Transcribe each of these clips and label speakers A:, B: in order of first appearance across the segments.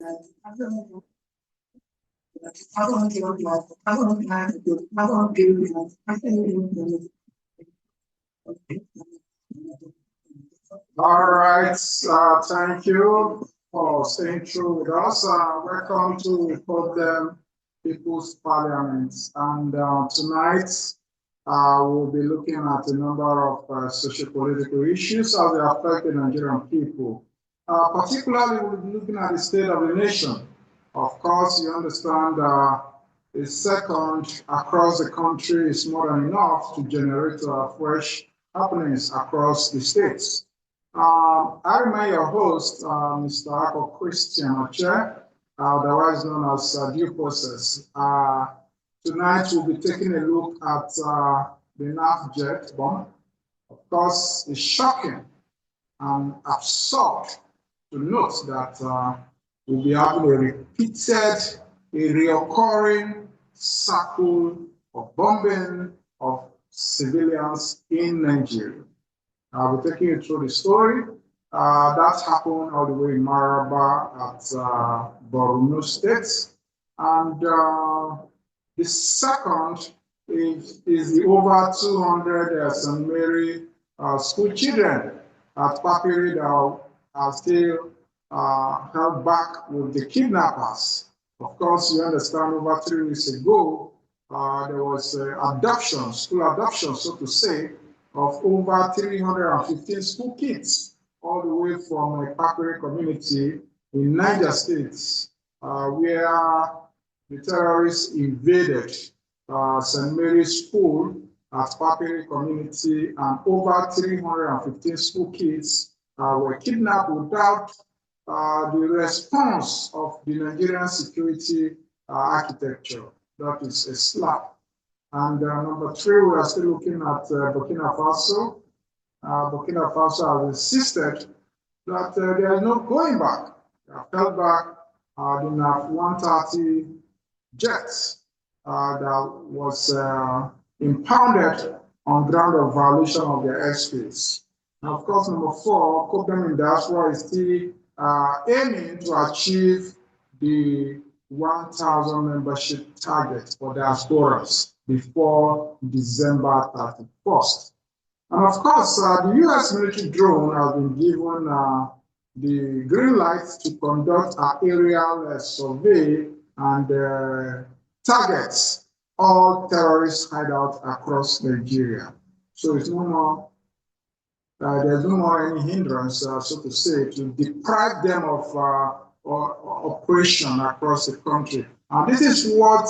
A: All right, thank you for staying through with us. Welcome to Problem People's Parliament. And tonight, we'll be looking at a number of socio-political issues as they affect the Nigerian people. Particularly, we'll be looking at the state of the nation. Of course, you understand a second across the country is more than enough to generate fresh happenings across the states. I remain your host, Mr. Ako Christian Oche, otherwise known as Due Process. Tonight we'll be taking a look at the NAF Jet bomb. Of course, it's shocking and absurd to note that we'll be having a reoccurring cycle of bombing of civilians in Nigeria. I'll be taking you through the story. That happened all the way in Maraba at Borno State. And the second is the over 200 St. Mary school children at Papiri that are still held back with the kidnappers. Of course, you understand over 3 weeks ago, there was adoption, school adoption, so to say, of over 315 school kids, all the way from a Papiri community in Niger State, where the terrorists invaded St. Mary's School at Papiri community, and over 315 school kids were kidnapped without the response of the Nigerian security architecture. That is a slap. And number 3, we are still looking at Burkina Faso. Burkina Faso has insisted that there is no going back. They have held back the NAF 130 jets that was impounded on ground of violation of their airspace. And of course, number 4, Copem in diaspora is still aiming to achieve the 1,000 membership target for diasporas before December 31st. And of course, the U.S. military drone has been given the green light to conduct an aerial survey and targets all terrorist hideouts across Nigeria. So it's no more, there's no more any hindrance, so to say, to deprive them of operation across the country. And this is what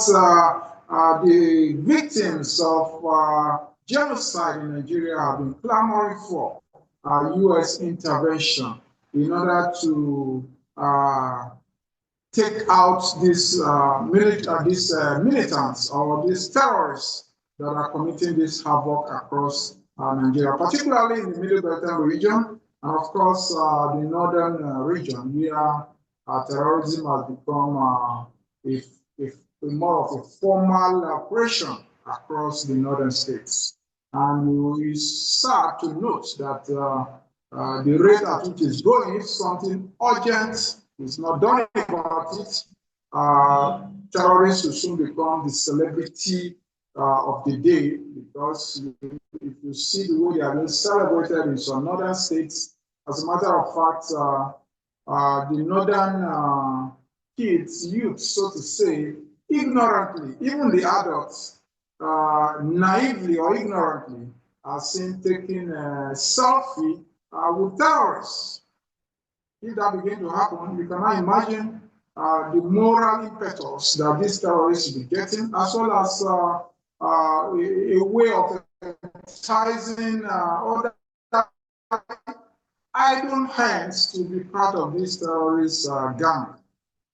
A: the victims of genocide in Nigeria have been clamoring for, U.S. intervention in order to take out these militants or these terrorists that are committing this havoc across Nigeria, particularly in the Middle Belgium region, and of course the northern region, where terrorism has become more of a formal operation across the northern states. And it's sad to note that the rate at which it's going, if something urgent is not done about it, terrorists will soon become the celebrity of the day, because if you see the way they are being celebrated in some northern states, as a matter of fact, the northern kids, youth, so to say, ignorantly, even the adults, naively or ignorantly, are seen taking a selfie with terrorists. If that begins to happen, you cannot imagine the moral impetus that these terrorists will be getting, as well as a way of enticing other idle hands to be part of this terrorist gang.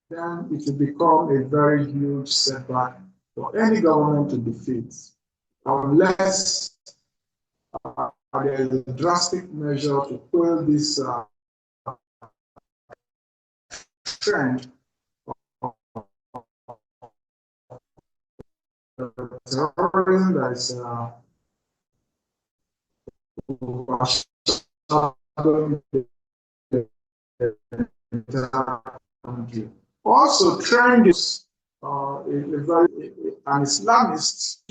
A: Then it will become a very huge setback for any government to defeat, unless there is a drastic measure to quell this trend of terrorism that is overshadowing the entire country. Also, trained an Islamist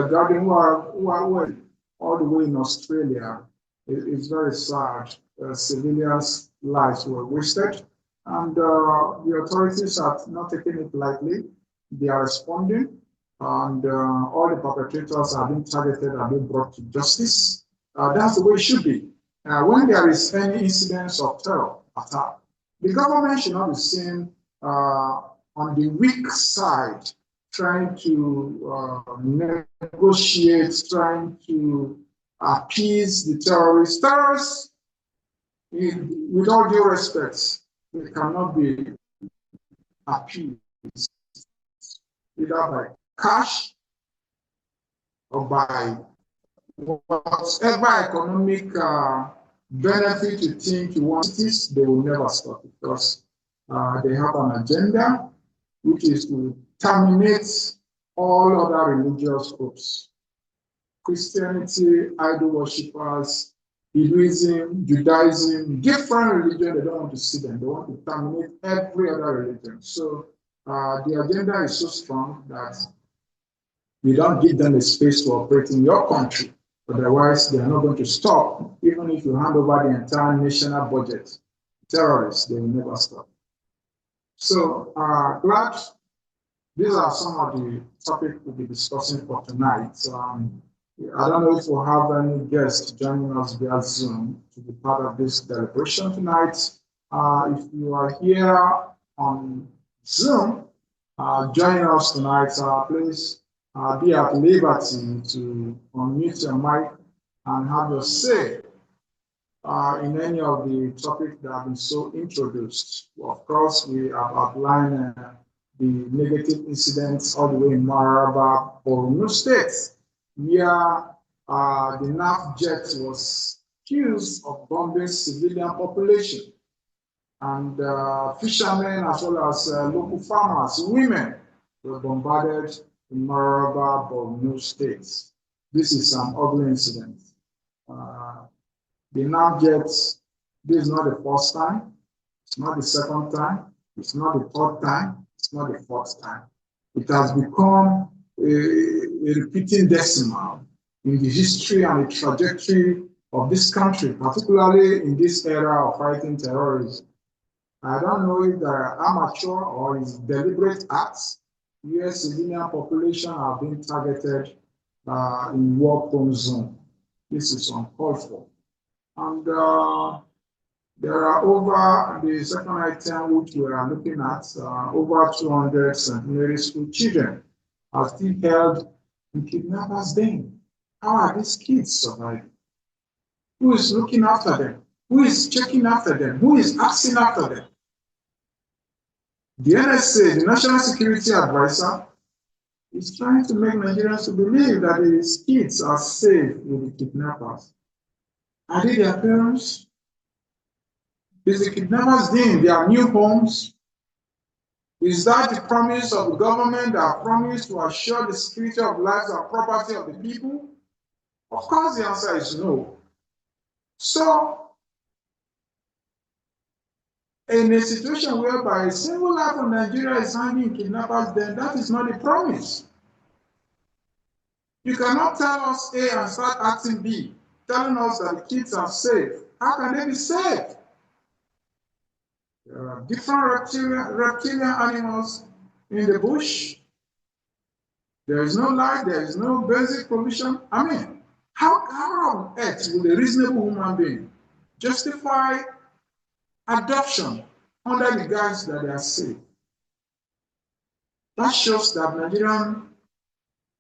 A: guarding who are all the way in Australia. It's very sad. Civilians' lives were wasted, and the authorities are not taking it lightly. They are responding, and all the perpetrators are being targeted and being brought to justice. That's the way it should be. When there is any incidence of terror attack, the government should not be seen on the weak side, trying to negotiate, trying to appease the terrorists. Terrorists, with all due respect, they cannot be appeased either by cash or by whatever economic benefit you think you want. They will never stop because they have an agenda, which is to terminate all other religious groups. Christianity, idol worshippers, Hinduism, Judaism, different religion, they don't want to see them. They want to terminate every other religion. So the agenda is so strong that you don't give them a space to operate in your country. Otherwise, they are not going to stop. Even if you hand over the entire national budget, terrorists, they will never stop. So, glad these are some of the topics we'll be discussing for tonight. I don't know if we'll have any guests joining us via Zoom to be part of this deliberation tonight. If you are here on Zoom, joining us tonight, please be at liberty to unmute your mic and have your say in any of the topics that have been so introduced. Of course, we have outlined the negative incidents all the way in Maraba, Borno State, where the NAF Jet was accused of bombing civilian population, and fishermen as well as local farmers, women were bombarded in Maraba, Borno State. This is an ugly incident. The NAF Jet, this is not the first time, it's not the second time, it's not the third time, it's not the fourth time. It has become a repeating decimal in the history and the trajectory of this country, particularly in this era of fighting terrorism. I don't know if they're amateur or is deliberate acts where civilian population are being targeted in war-prone zone. This is uncalled for. And there are over, the second item which we are looking at, over 200 centenary school children are still held in kidnappers' den. How are these kids surviving? Who is looking after them? Who is checking after them? Who is asking after them? The NSA, the National Security Advisor, is trying to make Nigerians to believe that these kids are safe with the kidnappers. Are they their parents? Is the kidnappers in their new homes? Is that the promise of the government that promised to assure the security of lives and property of the people? Of course, the answer is no. So, in a situation whereby a single life of Nigeria is hanging in kidnappers, then that is not the promise. You cannot tell us A and start acting B, telling us that the kids are safe. How can they be safe? There are different reptilian animals in the bush. There is no light, there is no basic provision. I mean, how on earth will a reasonable human being justify adoption under the guise that they are safe? That shows that Nigerian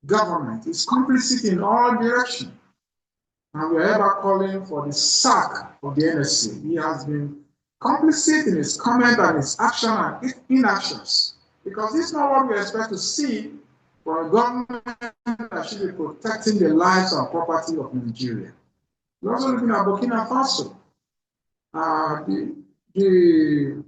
A: government is complicit in all directions. And we are ever calling for the sack of the NSC. He has been complicit in his comment and his action and his inactions. Because this is not what we expect to see for a government that should be protecting the lives and property of Nigeria. We're also looking at Burkina Faso. The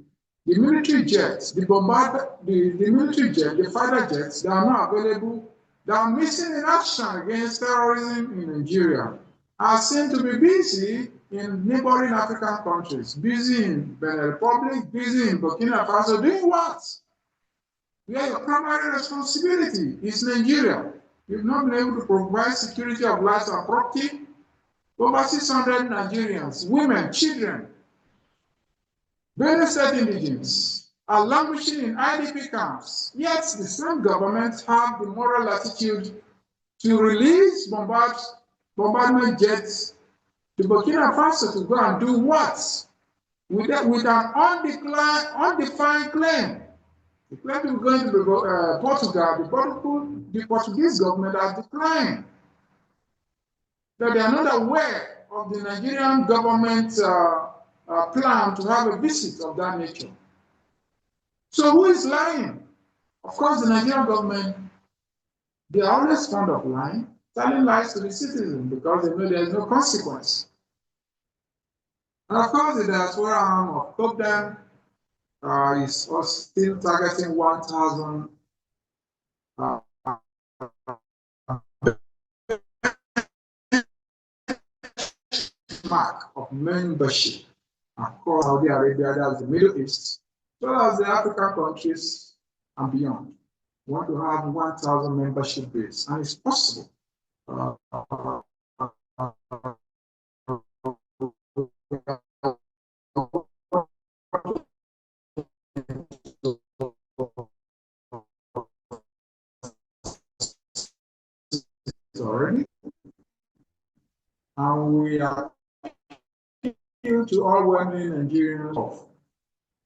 A: military jets, the military jet, the fighter jets, they are not available. They are missing in action against terrorism in Nigeria, are seen to be busy in neighboring African countries, busy in Benin Republic, busy in Burkina Faso, doing what? where your primary responsibility is Nigeria. You've not been able to provide security of life and property. Over 600 Nigerians, women, children, various state indigents are languishing in IDP camps. Yet the same government have the moral latitude to release bombardment jets to Burkina Faso to go and do what? With an undefined claim. The claim to go into Portugal, the Portuguese government has declined. That they are not aware of the Nigerian government plan to have a visit of that nature. So who is lying? Of course, the Nigerian government, they are always fond of lying, telling lies to the citizens because they know there is no consequence. And of course, the diaspora arm of Topden is still targeting 1,000 mark of membership across Saudi Arabia, that's the Middle East, as well as the African countries and beyond. We want to have 1,000 membership base, and it's possible. Already, and we are to all well-meaning Nigerians.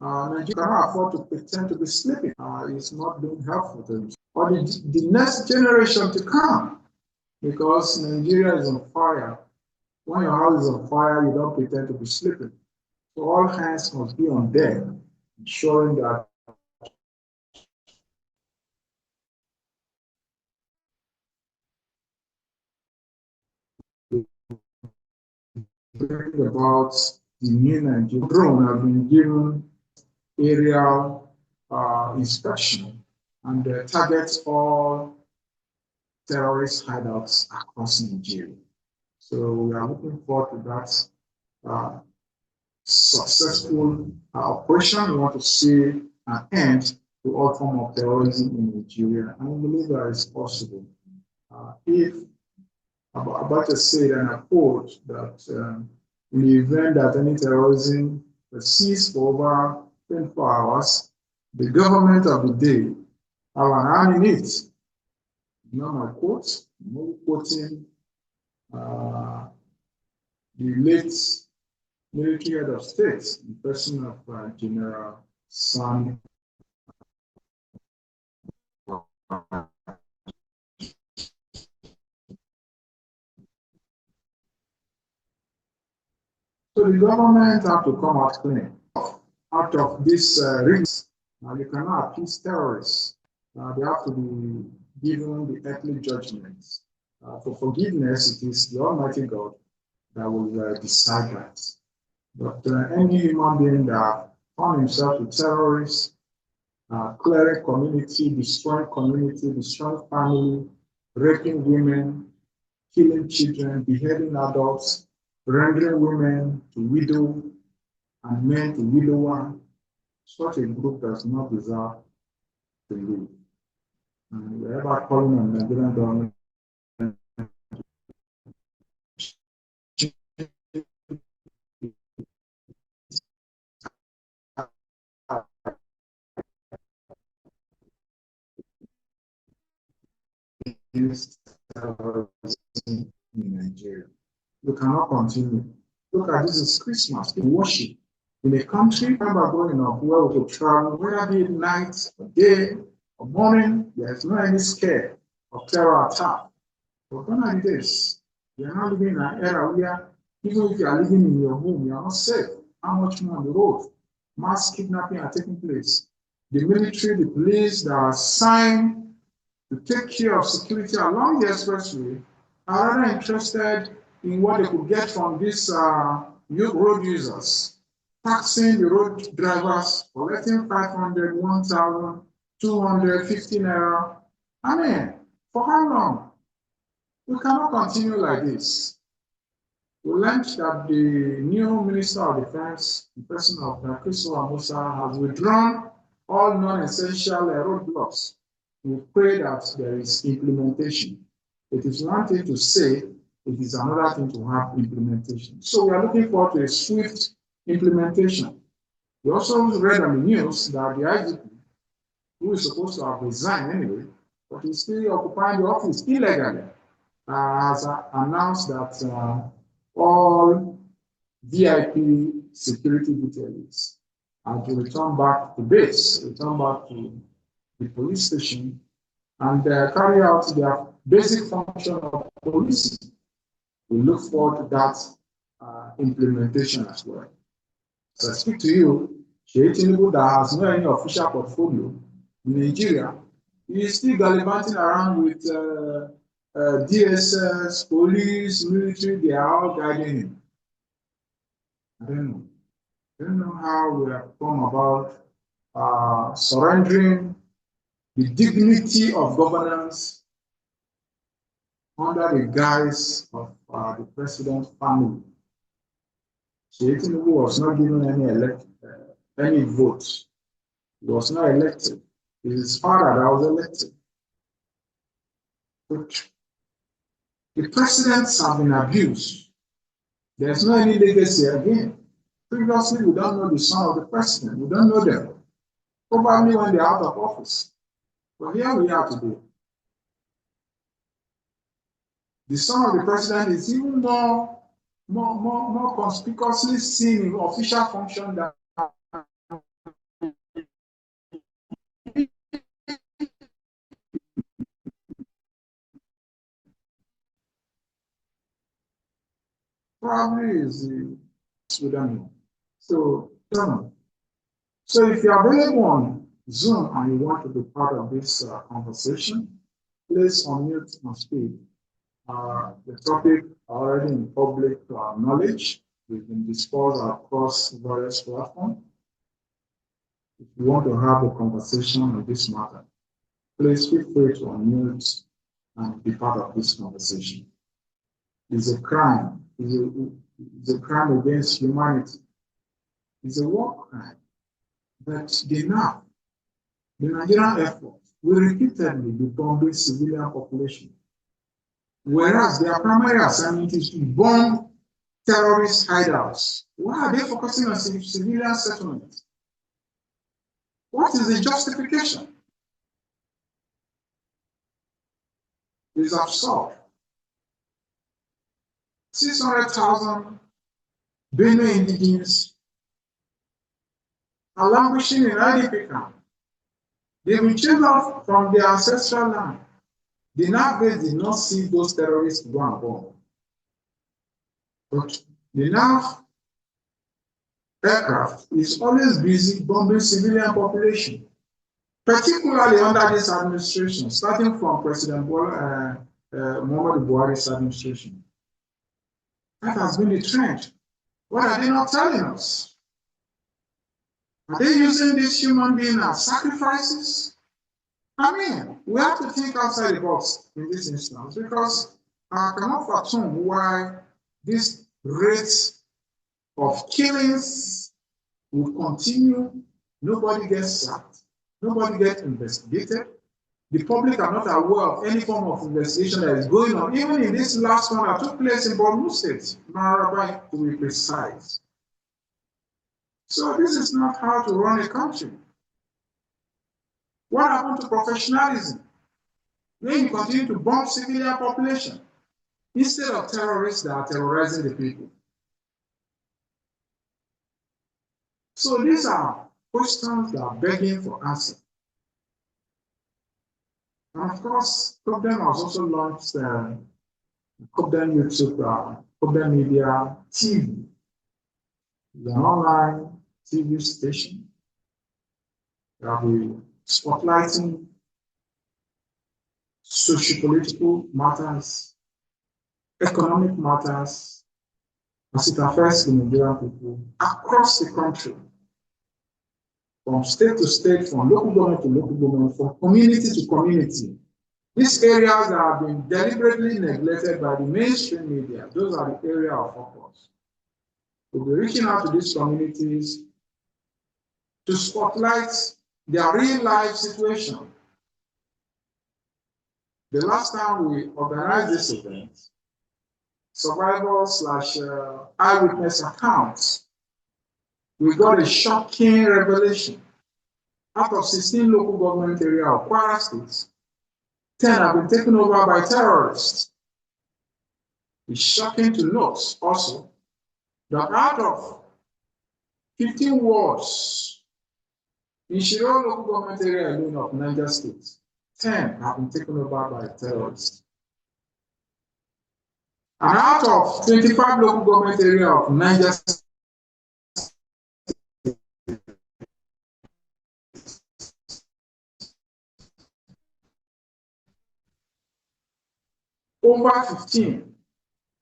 A: Nigeria cannot afford to pretend to be sleeping. It's not being helpful to them. Or the next generation to come, because Nigeria is on fire. When your house is on fire, you don't pretend to be sleeping. So all hands must be on deck, ensuring that about the new Nigerian drone have been given aerial inspection and targets all terrorist hideouts across Nigeria. So we are looking forward to that successful operation. We want to see an end to all form of terrorism in Nigeria, and we believe that it's possible. If Abacha said, and I quote, that in the event that any terrorism persists for over 24 hours, the government of the day have an arm in it. Not my quote, I'm quoting the late military head of state, the person of General Sani. So the government have to come out clean out of this risk. You cannot appease terrorists. They have to be given the earthly judgment. For forgiveness, it is the Almighty God that will decide that. But any human being that found himself with terrorists, clearing community, destroying family, raping women, killing children, beheading adults, rendering women to widow and men to widower, such a group does not deserve to live. And we're ever calling on the Nigerian government against terrorism in Nigeria. We cannot continue. Look at this is Christmas, people worship. In a country, remember growing up, where we could travel, whether be it night or day or morning, there is no any scare of terror attack. But gonna do this. We are now living in an era where even if you are living in your home, you are not safe. How much more on the road? Mass kidnapping are taking place. The military, the police that are assigned to take care of security along the expressway are rather interested in what they could get from these road users, taxing the road drivers, collecting 500, 1,000, 250 naira. I mean, for how long? We cannot continue like this. We learned that the new Minister of Defense, the person of Chris Musa, has withdrawn all non-essential roadblocks. We pray that there is implementation. It is one thing to say, it is another thing to have implementation. So we are looking forward to a swift implementation. We also read on the news that the IGP, who is supposed to have resigned anyway, but is still occupying the office illegally, has announced that all VIP security details are to return back to base, return back to the police station, and carry out their basic function of policing. We look forward to that implementation as well. So I speak to you, Sheikh Tinubu, that has no any official portfolio in Nigeria. He is still gallivanting around with DSS, police, military, they are all guiding him. I don't know. I don't know how we have come about surrendering the dignity of governance under the guise of the president's family. Sheikh Tinubu was not given any votes. He was not elected. It is his father that was elected. But the presidents have been abused. There's no any legacy again. Previously, we don't know the son of the president. We don't know them. Probably when they're out of office. But here we are today. The son of the president is even more conspicuously seen in official function than probably is we don't know. So, so if you're available on Zoom and you want to be part of this conversation, please unmute and speak. The topic already in public knowledge. We've been discussed across various platforms. If you want to have a conversation on this matter, please feel free to unmute and be part of this conversation. It's a crime. It's a crime against humanity. It's a war crime. But the NAF, the Nigerian Air Force, will repeatedly be bombing civilian population. Whereas their primary assignment is to bomb terrorist hideouts. Why are they focusing on civilian settlements? What is the justification? It is absurd. 600,000 Benue indigenes are languishing in IDP camp. They've been chased off from their ancestral land. The NAF base did not see those terrorists go and bomb. But the NAF aircraft is always busy bombing civilian population, particularly under this administration, starting from President Muhammadu Buhari's administration. That has been the trend. What are they not telling us? Are they using these human beings as sacrifices? I mean, we have to think outside the box in this instance because I cannot fathom why this rate of killings will continue. Nobody gets sacked. Nobody gets investigated. The public are not aware of any form of investigation that is going on. Even in this last one that took place in Borno State, Maraba, to be precise. So this is not how to run a country. What happened to professionalism? When you continue to bomb civilian population instead of terrorists that are terrorizing the people. So these are questions that are begging for answer. And of course, Cobden has also launched Cobden YouTube, Cobden Media TV, the online TV station that will be spotlighting socio-political matters, economic matters, as it affects the Nigerian people across the country, from state to state, from local government to local government, from community to community. These areas that have been deliberately neglected by the mainstream media, those are the areas of focus. We'll be reaching out to these communities to spotlight their real life situation. The last time we organized this event, survival slash eyewitness accounts, we got a shocking revelation. Out of 16 local government areas of Kwara State, 10 have been taken over by terrorists. It's shocking to note also that out of 15 wards in Shiro local government area alone of Niger State, 10 have been taken over by terrorists. And out of 25 local government area of Niger State, over 15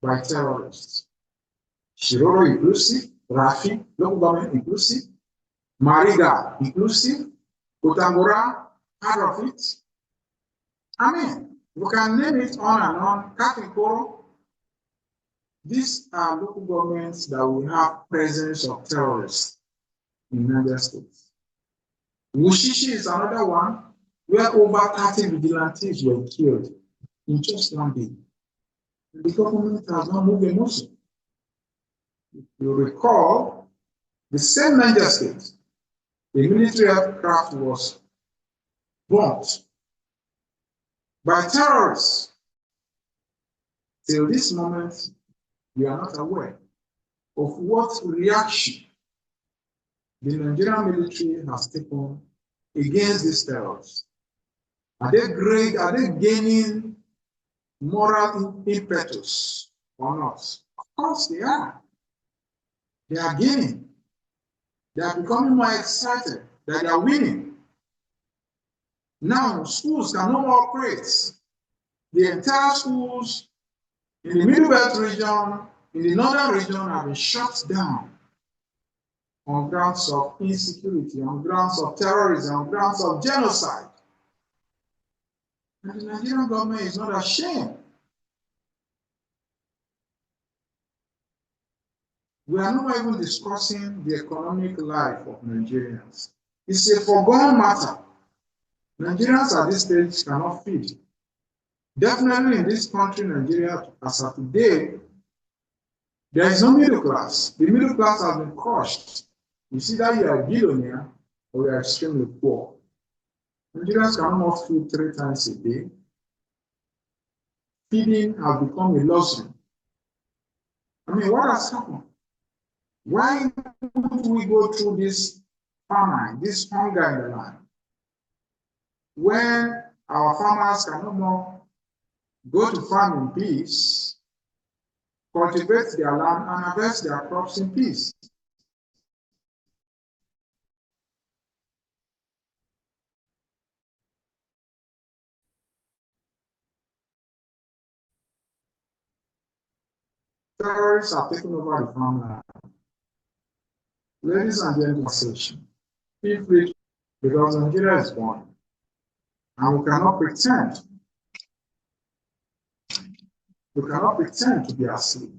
A: by terrorists. Shiroro inclusive, Rafi, local government inclusive, Mariga inclusive, Kotangora, part of it. I mean, we can name it on and on, Kakinkoro. These are local governments that will have presence of terrorists in Niger State. Wushishi is another one where over 30 vigilantes were killed in just one day. The government has not moved a muscle. If you recall, the same Niger State, the military aircraft was bombed by terrorists. Till this moment, we are not aware of what reaction the Nigerian military has taken against these terrorists. Are they gaining moral impetus or not? Of course they are. They are gaining. They are becoming more excited that they are winning. Now schools can no more operate. The entire schools in the Middle Belt region, in the northern region have been shut down on grounds of insecurity, on grounds of terrorism, on grounds of genocide. And the Nigerian government is not ashamed. We are not even discussing the economic life of Nigerians. It's a foregone matter. Nigerians at this stage cannot feed. Definitely in this country, Nigeria, as of today, there is no middle class. The middle class has been crushed. You see that you are a billionaire or you are extremely poor. Nigerians cannot feed 3 times a day. Feeding has become a luxury. I mean, what has happened? Why would we go through this famine, this hunger in the land, when our farmers can no more go to farm in peace, cultivate their land, and harvest their crops in peace? Terrorists are taking over the farmland. Ladies and gentlemen, feel free, because Nigeria is born, and we cannot pretend to be asleep.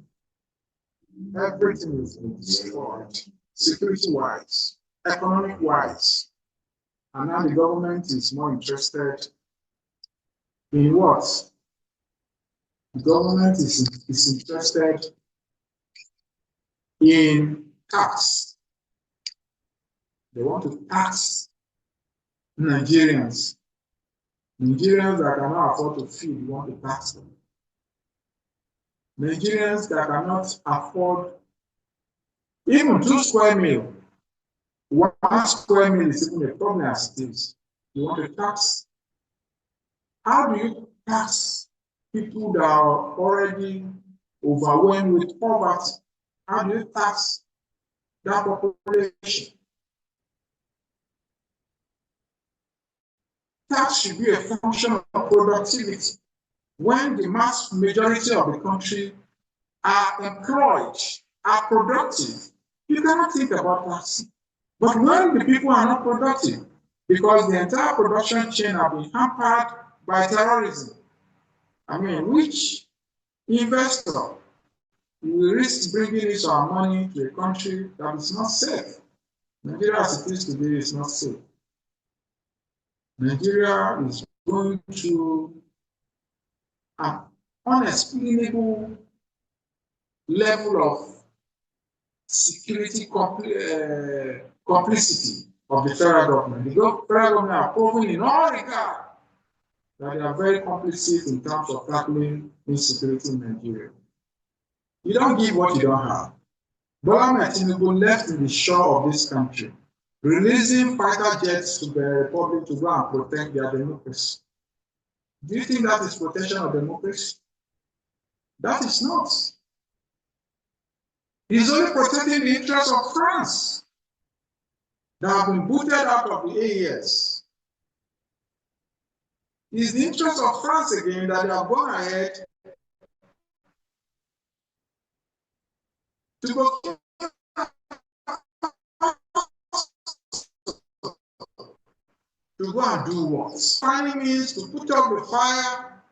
A: Everything is being destroyed, security-wise, economic-wise, and now the government is more interested in what? The government is interested in tax. They want to tax Nigerians. Nigerians that cannot afford to feed, want to tax them. Nigerians that cannot afford even 2 square meals. 1 square meal is even a problem as it is. You want to tax? How do you tax people that are already overwhelmed with poverty? How do you tax that population? Tax should be a function of productivity. When the mass majority of the country are employed, are productive, you cannot think about taxing. But when the people are not productive, because the entire production chain have been hampered by terrorism, I mean, which investor will risk bringing his or her money to a country that is not safe? Nigeria, as it is today, is not safe. Nigeria is going through an unexplainable level of security complicity of the federal government. The federal government are proven in all regards that they are very complicit in terms of tackling insecurity in Nigeria. You don't give what you don't have. Bola Ahmed Tinubu left the shore of this country, releasing fighter jets to the republic to go and protect their democracy. Do you think that is protection of democracy? That is not. He's only protecting the interests of France that have been booted out of the AES. It's the interest of France again that they have gone ahead to go and do what? Finding means to put up the fire.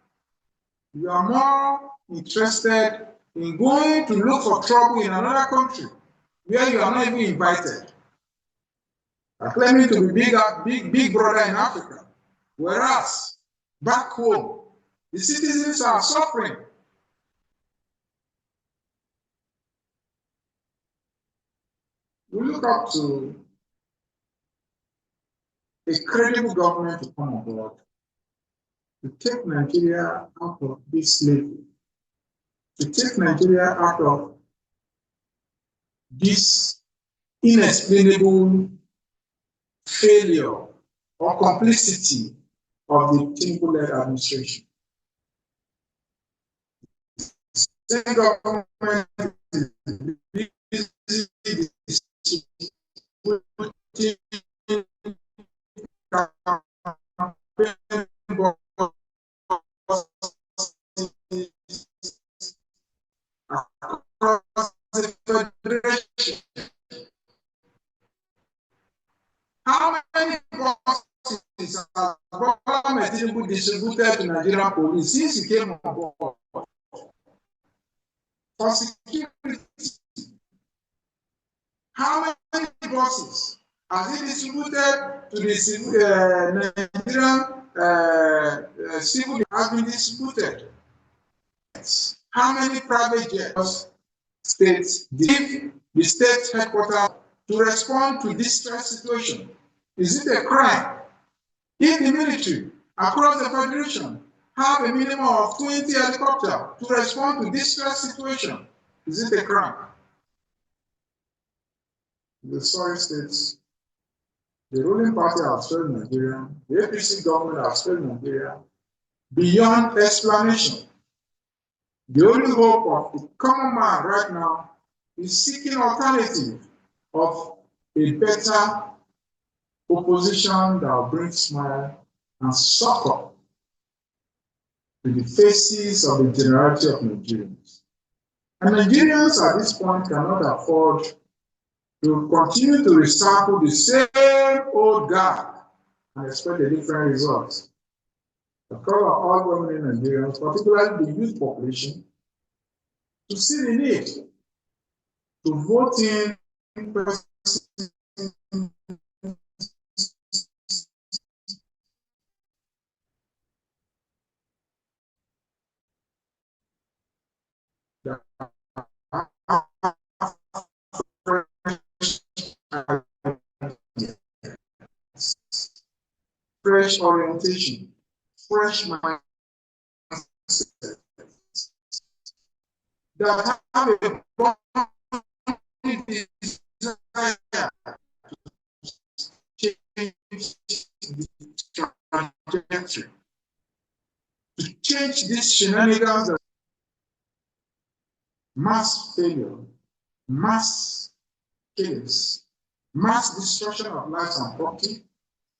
A: You are more interested in going to look for trouble in another country where you are not even invited. Are claiming to be big brother in Africa, whereas back home the citizens are suffering. We look up to a credible government to come on board to take Nigeria out of this slavery, to take Nigeria out of this inexplainable failure or complicity of the Tinubu-led administration. The government is busy how many buses have Bola Ahmed Tinubu distributed to Nigerian police since he came on board for security? How many buses has he distributed to the Nigerian civil has been distributed? How many private jets states give the state headquarters to respond to distress situation? Is it a crime if the military across the federation have a minimum of 20 helicopters to respond to distress situation? Is it a crime? The sorry states, the ruling party has failed Nigeria, the APC government has failed Nigeria beyond explanation. The only hope of the common man right now is seeking alternative of a better opposition that will bring smile and succor to the faces of the generality of Nigerians. And Nigerians at this point cannot afford to continue to recycle the same old guard and expect a different result. The call of all women Nigerians, particularly the youth population, to see the need to vote in fresh orientation, fresh mindset that have a body desire to change the trajectory, to change these shenanigans, mass failure, mass killings, mass destruction of lives and property,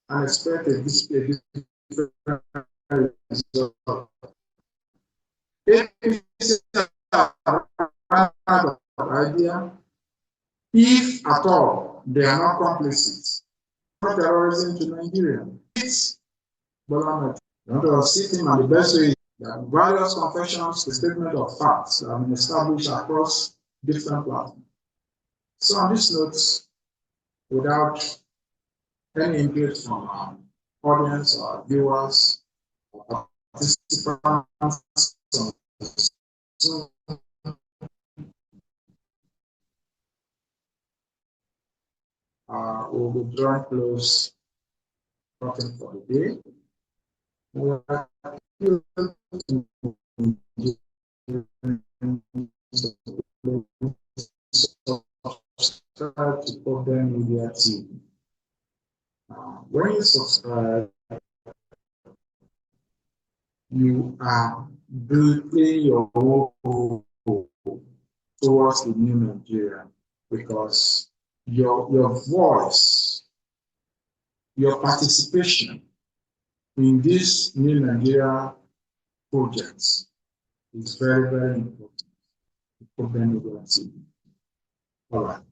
A: and expect a different result. Idea, if at all they are not complicit, for terrorism to Nigeria. It's Bola Ahmed. You want to sit him, and the best way is that various confessions, the statement of facts that have been established across different platforms. So on this note, without any input from audience or viewers or participants on Zoom, we'll be drawing close talking for the day. We are subscribe to Problem Media TV. When you subscribe, you are building your role towards the new Nigeria because your voice, your participation in this new Nigeria projects is very, very important. Problem Media TV. All right.